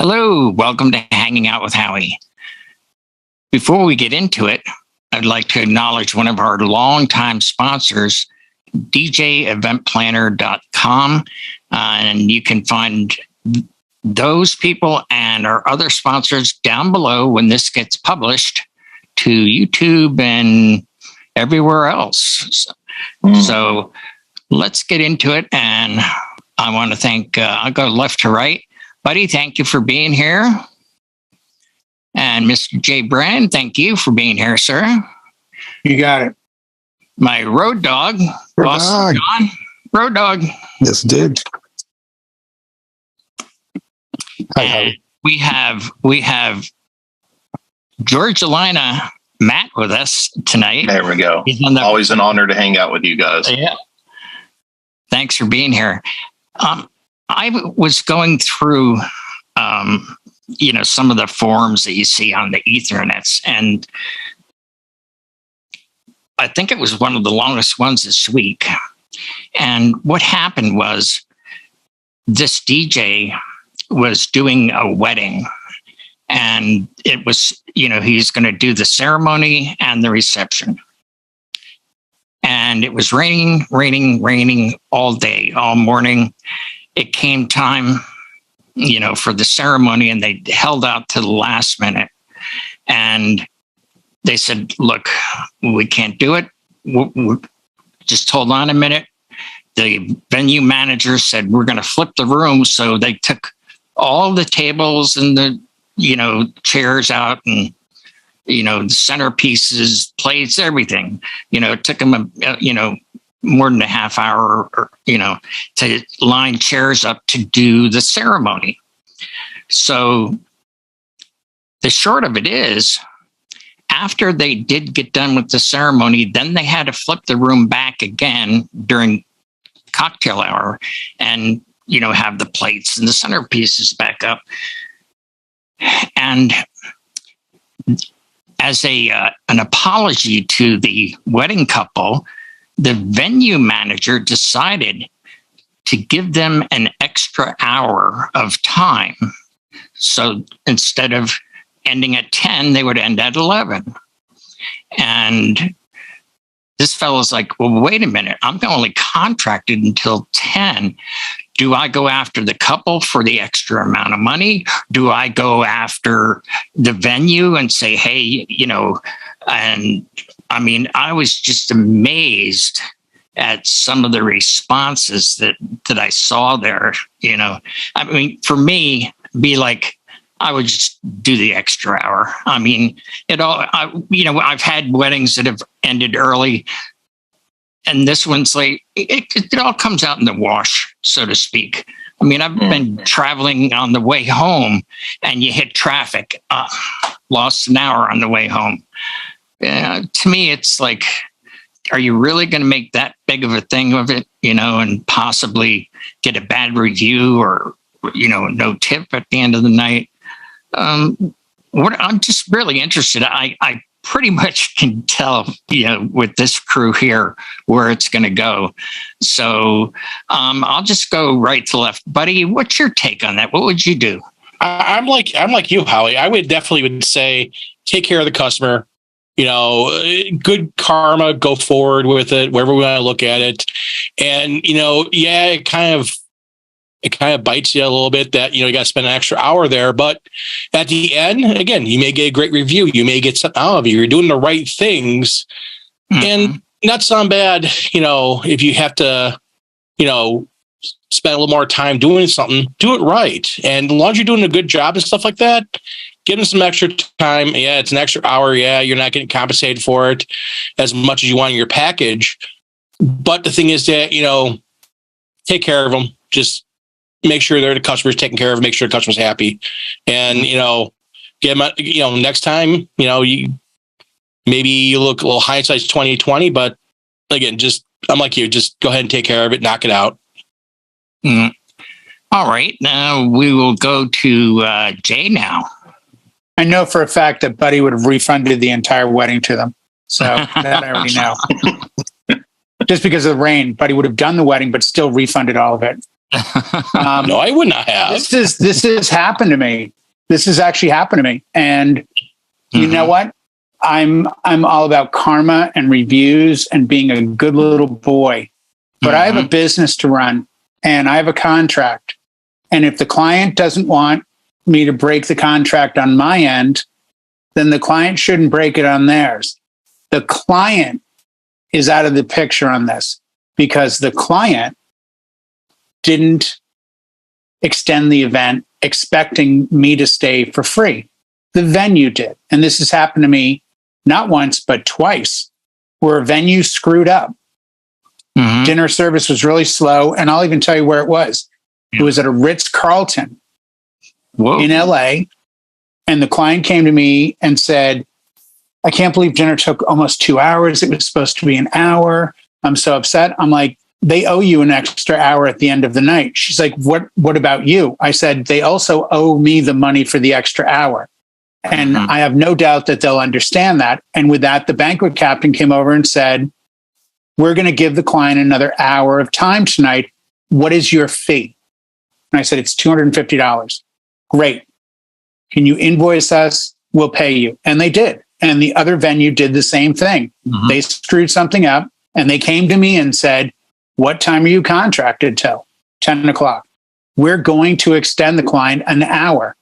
Hello, welcome to Hanging Out with Howie. Before we get into it, I'd like to acknowledge one of our longtime sponsors, djeventplanner.com. And you can find those people and our other sponsors down below when this gets published to YouTube and everywhere else. So let's get into it. And I want to thank, I'll go left to right. Buddy, thank you for being here. And Mr. J. Brand, thank you for being here, sir. You got it. My road dog, Boston John. Road dog. Yes, did. And we have Georgiana Matt with us tonight. There we go. Always an honor to hang out with you guys. Yeah. Thanks for being here. I was going through, some of the forums that you see on the Ethernets, and I think it was one of the longest ones this week. And what happened was this DJ was doing a wedding, and it was, he's going to do the ceremony and the reception. And it was raining all day, all morning. It came time, for the ceremony, and they held out to the last minute. And they said, look, we can't do it. Just hold on a minute. The venue manager said, we're going to flip the room. So they took all the tables and the, chairs out, and, the centerpieces, plates, everything. It took them, more than a half hour, to line chairs up to do the ceremony. So the short of it is, after they did get done with the ceremony, then they had to flip the room back again during cocktail hour and, have the plates and the centerpieces back up. And as an apology to the wedding couple, the venue manager decided to give them an extra hour of time. So instead of ending at 10, they would end at 11. And this fellow's like, well, wait a minute, I'm only contracted until 10. Do I go after the couple for the extra amount of money? Do I go after the venue and say, hey, and I mean, I was just amazed at some of the responses that I saw there. I mean, for me, be like, I would just do the extra hour. I mean, I've had weddings that have ended early, and this one's like, it all comes out in the wash, so to speak. I mean, I've been traveling on the way home, and you hit traffic, lost an hour on the way home. To me, it's like, are you really going to make that big of a thing of it, and possibly get a bad review or, no tip at the end of the night? I'm just really interested. I pretty much can tell, with this crew here, where it's going to go. So I'll just go right to left. Buddy, what's your take on that? What would you do? I'm like you, Howie. I would definitely say take care of the customer. Good karma, go forward with it, wherever we want to look at it. And, it kind of bites you a little bit that, you got to spend an extra hour there. But at the end, again, you may get a great review. You may get something out of you. You're doing the right things. Mm-hmm. And not sound bad, if you have to, spend a little more time doing something, do it right. And as long as you're doing a good job and stuff like that, give them some extra time. Yeah, it's an extra hour. Yeah, you're not getting compensated for it as much as you want in your package. But the thing is that, take care of them. Just make sure the customer's taken care of, make sure the customer's happy. And, get them, next time, maybe you look a little hindsight's 20/20, but again, I'm like you, just go ahead and take care of it, knock it out. Mm-hmm. All right. Now we will go to Jay now. I know for a fact that Buddy would have refunded the entire wedding to them. So that I already know. Just because of the rain, Buddy would have done the wedding, but still refunded all of it. No, I would not have. This has happened to me. This has actually happened to me. And you know what? I'm all about karma and reviews and being a good little boy. But I have a business to run and I have a contract. And if the client doesn't want me to break the contract on my end, then the client shouldn't break it on theirs. The client is out of the picture on this because the client didn't extend the event expecting me to stay for free. The venue did. And this has happened to me not once, but twice, where a venue screwed up. Dinner service was really slow. And I'll even tell you where it was. It was at a Ritz-Carlton in LA. And the client came to me and said, I can't believe dinner took almost 2 hours. It was supposed to be an hour. I'm so upset. I'm like, they owe you an extra hour at the end of the night. She's like, what about you? I said, they also owe me the money for the extra hour. And I have no doubt that they'll understand that. And with that, the banquet captain came over and said, we're going to give the client another hour of time tonight. What is your fee? And I said, it's $250. Great. Can you invoice us? We'll pay you. And they did. And the other venue did the same thing. They screwed something up and they came to me and said, what time are you contracted till? 10 o'clock. We're going to extend the client an hour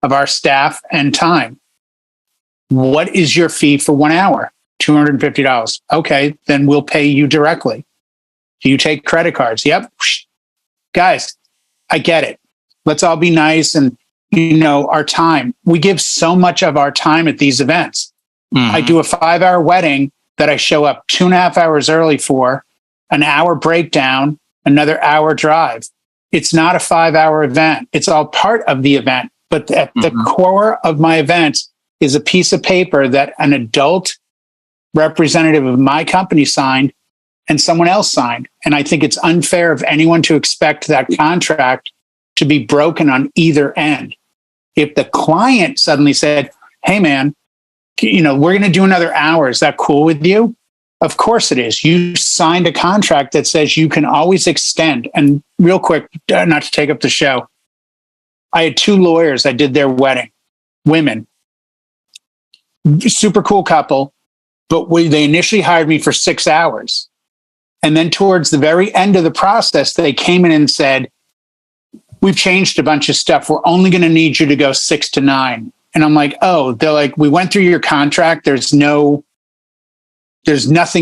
of our staff and time. What is your fee for 1 hour? $250. Okay, then we'll pay you directly. Do you take credit cards? Yep. Guys, I get it. Let's all be nice. And, our time. We give so much of our time at these events. I do a 5-hour wedding that I show up 2.5 hours early for, an hour breakdown, another hour drive. It's not a 5-hour event. It's all part of the event. But at the core of my events is a piece of paper that an adult representative of my company signed and someone else signed. And I think it's unfair of anyone to expect that contract to be broken on either end. If the client suddenly said, hey, man, we're going to do another hour. Is that cool with you? Of course it is. You signed a contract that says you can always extend. And real quick, not to take up the show, I had 2 lawyers. I did their wedding, women, super cool couple, but they initially hired me for 6 hours. And then towards the very end of the process, they came in and said, we've changed a bunch of stuff. We're only going to need you to go 6 to 9. And I'm like, oh, they're like, we went through your contract. There's nothing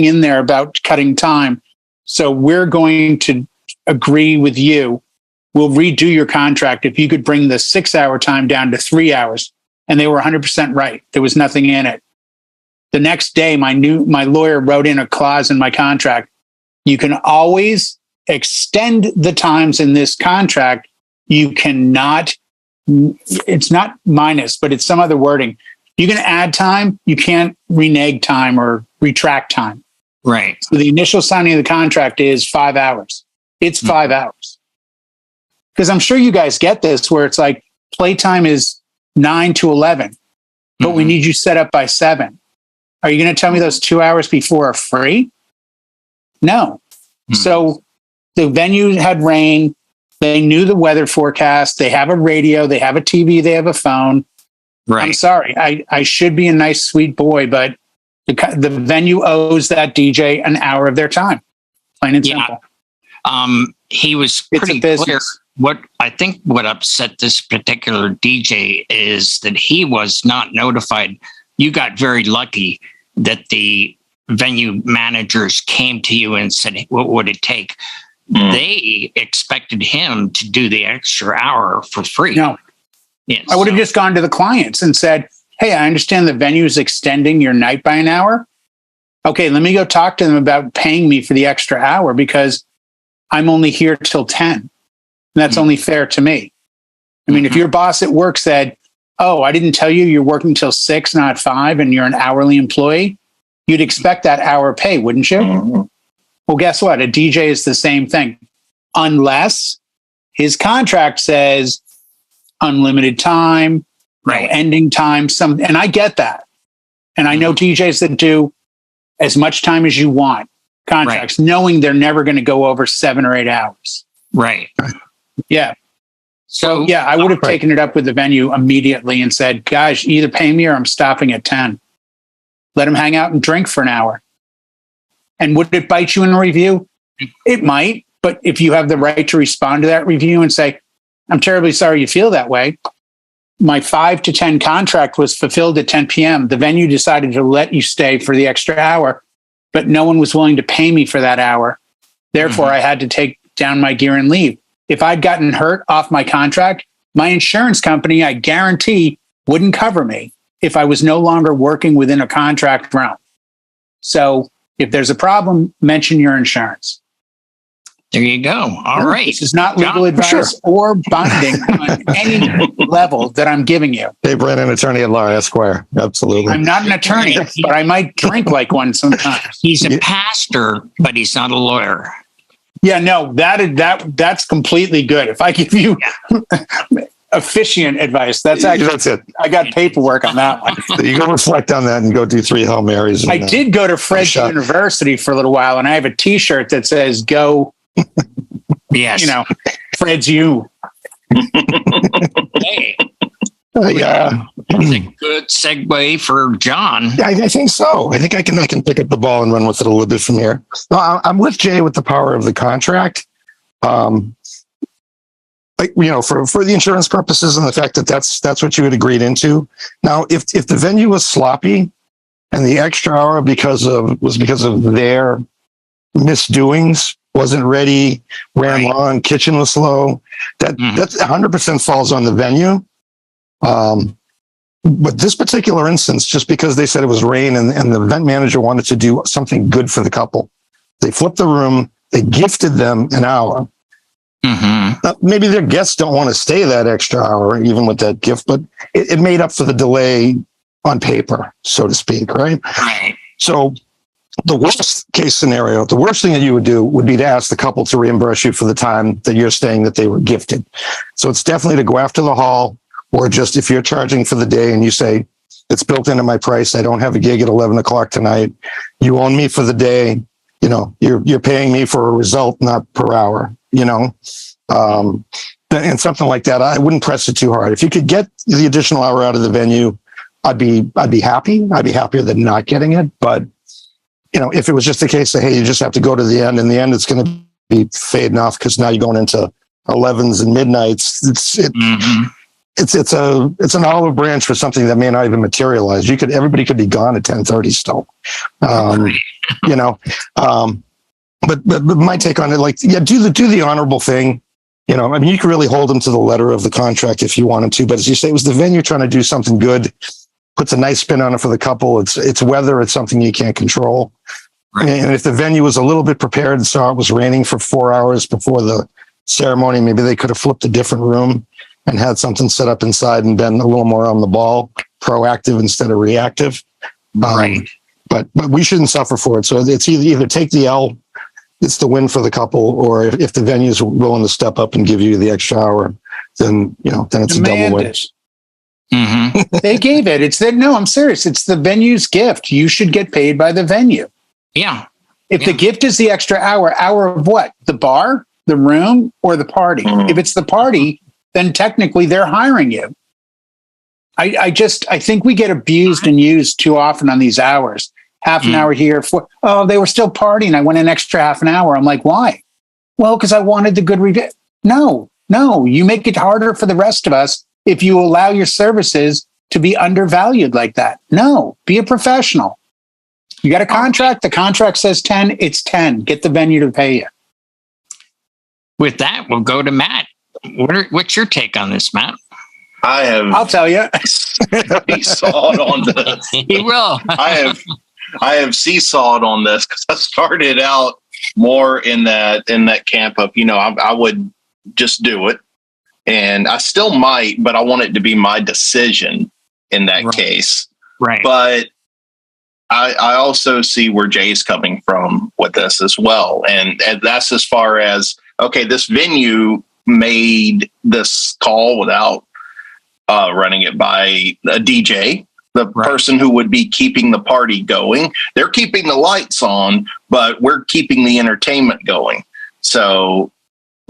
in there about cutting time. So we're going to agree with you. We'll redo your contract if you could bring the 6-hour time down to 3 hours. And they were 100% right. There was nothing in it. The next day, my lawyer wrote in a clause in my contract. You can always extend the times in this contract. You cannot, it's not minus, but it's some other wording. You can add time. You can't renege time or retract time. Right. So the initial signing of the contract is 5 hours. It's 5 hours. Because I'm sure you guys get this where it's like playtime is 9 to 11, but we need you set up by 7. Are you going to tell me those 2 hours before are free? No. So the venue had rain. They knew the weather forecast. They have a radio. They have a TV. They have a phone. Right. I'm sorry. I should be a nice, sweet boy, but the venue owes that DJ an hour of their time. Plain and simple. He was pretty clear. What upset this particular DJ is that he was not notified. You got very lucky that the venue managers came to you and said, what would it take? They expected him to do the extra hour for free. No. Yes, I would have just gone to the clients and said, hey, I understand the venue is extending your night by an hour. Okay, let me go talk to them about paying me for the extra hour because I'm only here till 10. And that's only fair to me. I mean, if your boss at work said, oh, I didn't tell you you're working till 6, not 5, and you're an hourly employee, you'd expect that hour pay, wouldn't you? Well, guess what? A DJ is the same thing. Unless his contract says unlimited time, no ending time, and I get that. And I know DJs that do as much time as you want contracts, knowing they're never going to go over 7 or 8 hours. Right. Yeah. So yeah, I would have taken it up with the venue immediately and said, guys, either pay me or I'm stopping at 10. Let them hang out and drink for an hour. And would it bite you in a review? It might. But if you have the right to respond to that review and say, I'm terribly sorry you feel that way. My 5 to 10 contract was fulfilled at 10 p.m. The venue decided to let you stay for the extra hour, but no one was willing to pay me for that hour. Therefore, I had to take down my gear and leave. If I'd gotten hurt off my contract, my insurance company, I guarantee, wouldn't cover me if I was no longer working within a contract realm. So if there's a problem, mention your insurance. There you go. All right. This is not legal advice or binding on any level that I'm giving you. Dave Brennan, attorney at law, Esquire. Absolutely. I'm not an attorney, but I might drink like one sometimes. He's a pastor, but he's not a lawyer. Yeah, no, that's completely good. If I give you officiant advice, that's it. I got paperwork on that one. You go reflect on that and go do 3 Hail Marys. I did go to Fred's University for a little while, and I have a T-shirt that says "Go." Yes, Fred's you. Hey. Yeah, it's a good segue for John. I think so. I think I can pick up the ball and run with it a little bit from here. No, I'm with Jay with the power of the contract. For the insurance purposes and the fact that that's what you had agreed into. Now, if the venue was sloppy and the extra hour because of their misdoings, wasn't ready, ran long, kitchen was slow, that's 100% falls on the venue. But this particular instance, just because they said it was rain and the event manager wanted to do something good for the couple, they flipped the room, they gifted them an hour. Maybe their guests don't want to stay that extra hour, even with that gift, but it made up for the delay on paper, so to speak, right? Right. So the worst case scenario, the worst thing that you would do would be to ask the couple to reimburse you for the time that you're staying that they were gifted. So it's definitely to go after the hall, or just if you're charging for the day and you say, it's built into my price, I don't have a gig at 11 o'clock tonight, you own me for the day, you're paying me for a result, not per hour, and something like that. I wouldn't press it too hard. If you could get the additional hour out of the venue, I'd be happy. I'd be happier than not getting it. But, if it was just a case of, hey, you just have to go to the end, in the end, it's going to be fading off because now you're going into 11s and midnights. It's an olive branch for something that may not even materialize. Everybody could be gone at 10:30 still. But my take on it, do the honorable thing. You can really hold them to the letter of the contract if you wanted to. But as you say, it was the venue trying to do something good, puts a nice spin on it for the couple. It's weather. It's something you can't control. Right. And if the venue was a little bit prepared and saw it was raining for 4 hours before the ceremony, maybe they could have flipped a different room and had something set up inside and been a little more on the ball, proactive instead of reactive. Right. But we shouldn't suffer for it. So it's either take the L, it's the win for the couple, or if the venue's willing to step up and give you the extra hour, then it's a double win. They gave it. No, I'm serious. It's the venue's gift. You should get paid by the venue. Yeah. If the gift is the extra hour of what? The bar, the room, or the party? If it's the party, then technically they're hiring you. I think we get abused and used too often on these hours. Half an hour here they were still partying. I went an extra half an hour. I'm like, why? Well, because I wanted the good review. No, you make it harder for the rest of us if you allow your services to be undervalued like that. No, be a professional. You got a contract. The contract says 10, it's 10. Get the venue to pay you. With that, we'll go to Matt. What's your take on this, Matt? I'll tell you. Seesawed on this. He will. I have seesawed on this because I started out more in that camp of, I would just do it. And I still might, but I want it to be my decision in that case. Right. But I also see where Jay's coming from with this as well. And that's as far as, okay, this venue made this call without running it by a DJ, the person who would be keeping the party going. They're keeping the lights on, but we're keeping the entertainment going. So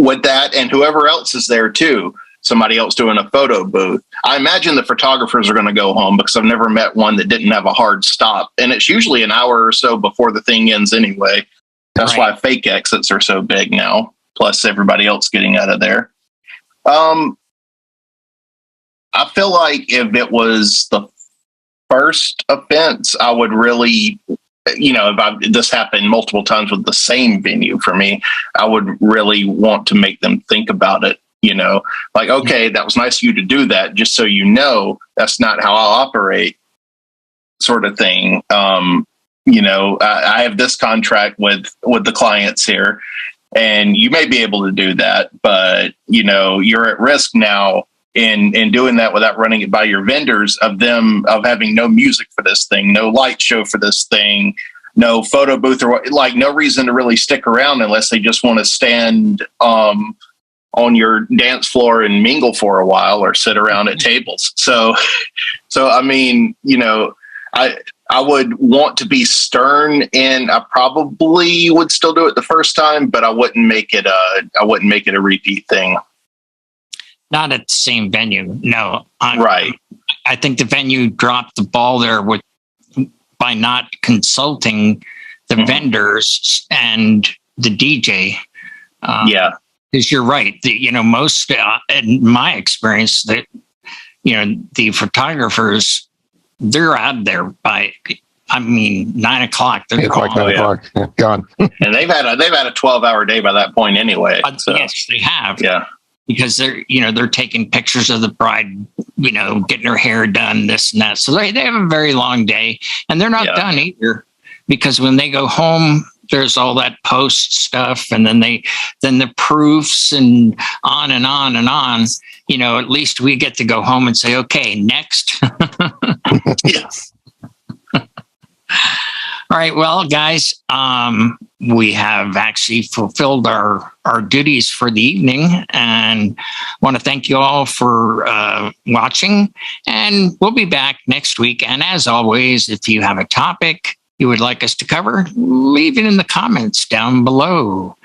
with that, and whoever else is there too, somebody else doing a photo booth. I imagine the photographers are going to go home because I've never met one that didn't have a hard stop. And it's usually an hour or so before the thing ends anyway. That's why fake exits are so big now, plus everybody else getting out of there. I feel like if it was the first offense, I would really, if this happened multiple times with the same venue for me, I would really want to make them think about it. Like, okay, that was nice of you to do that, just so you know that's not how I'll operate, sort of thing. I have this contract with the clients here, and you may be able to do that, but you're at risk now in doing that without running it by your vendors of having no music for this thing, no light show for this thing, no photo booth, or like no reason to really stick around unless they just want to stand on your dance floor and mingle for a while or sit around at tables. So I mean, I would want to be stern, and I probably would still do it the first time, but I wouldn't make it a repeat thing. Not at the same venue. No. Right. I think the venue dropped the ball there by not consulting the vendors and the DJ. Yeah. Because you're right. Most, in my experience, that, the photographers, they're out there by, 9 o'clock. They're 8 o'clock, 9 o'clock. Yeah, gone. And they've had a 12-hour day by that point anyway. So. Yes, they have. Yeah. Because they're taking pictures of the bride, getting her hair done, this and that. So they have a very long day, and they're not done either, because when they go home, there's all that post stuff, and then the proofs and on and on and on. At least we get to go home and say, okay, next. Yes. All right. Well, guys, we have actually fulfilled our duties for the evening, and want to thank you all for watching. And we'll be back next week. And as always, if you have a topic you would like us to cover, leave it in the comments down below.